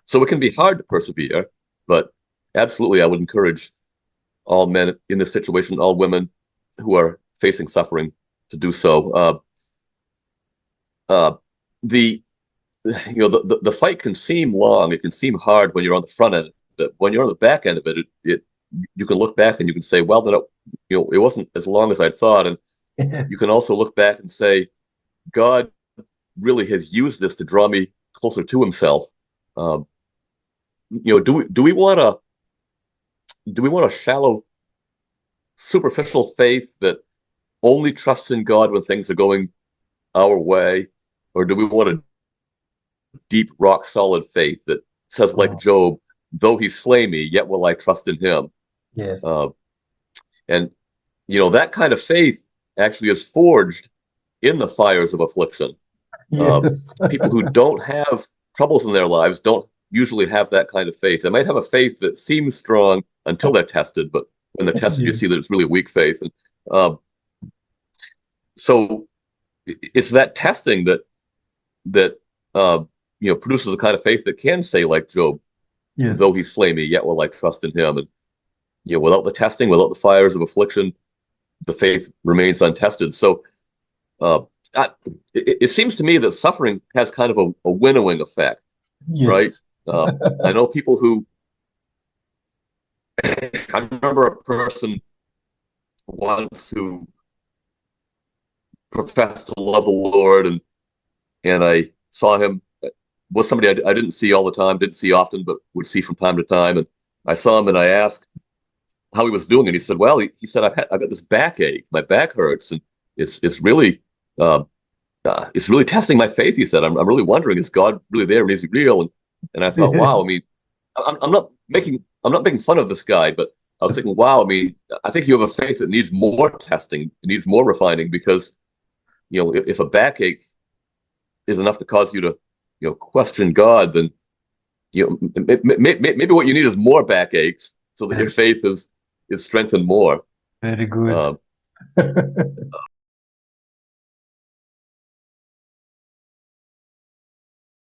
So it can be hard to persevere, but absolutely, I would encourage all men in this situation, all women who are facing suffering, to do so. Uh, the the fight can seem long. It can seem hard when you're on the front end, but when you're on the back end of it you can look back and you can say, well, then it wasn't as long as I thought, and you Yes. can also look back and say, God really has used this to draw me closer to Himself. Um, do we want a shallow, superficial faith that only trusts in God when things are going our way, or do we want a deep, rock solid faith that says, like Oh, Job, though He slay me, yet will I trust in Him? yes. Uh, and that kind of faith actually is forged in the fires of affliction. Uh, Yes. People who don't have troubles in their lives don't usually have that kind of faith. They might have a faith that seems strong until they're tested, but when they're tested, you see Yes. that it's really weak faith. And so it's that testing that uh, produces the kind of faith that can say, like Job, Yes. though He slay me, yet will I trust in Him. And without the testing, without the fires of affliction, the faith remains untested. So uh, I, it seems to me that suffering has kind of a winnowing effect, right? Yes. Uh, I know people who I remember a person once who professed to love the Lord, and I saw him was somebody I didn't see all the time, didn't see often, but would see from time to time. And I saw him and I asked how he was doing, and he said, "Well, he said I've got this backache, my back hurts, and it's really uh, it's really testing my faith." He said, I'm really wondering, is God really there and is He real?" And I thought, wow, I mean, I'm not making fun of this guy, but I was thinking, wow, I mean, I think you have a faith that needs more testing, it needs more refining, because if a backache is enough to cause you to question God, then maybe what you need is more backaches so that your Yes. faith is strengthened more. Very good. Uh,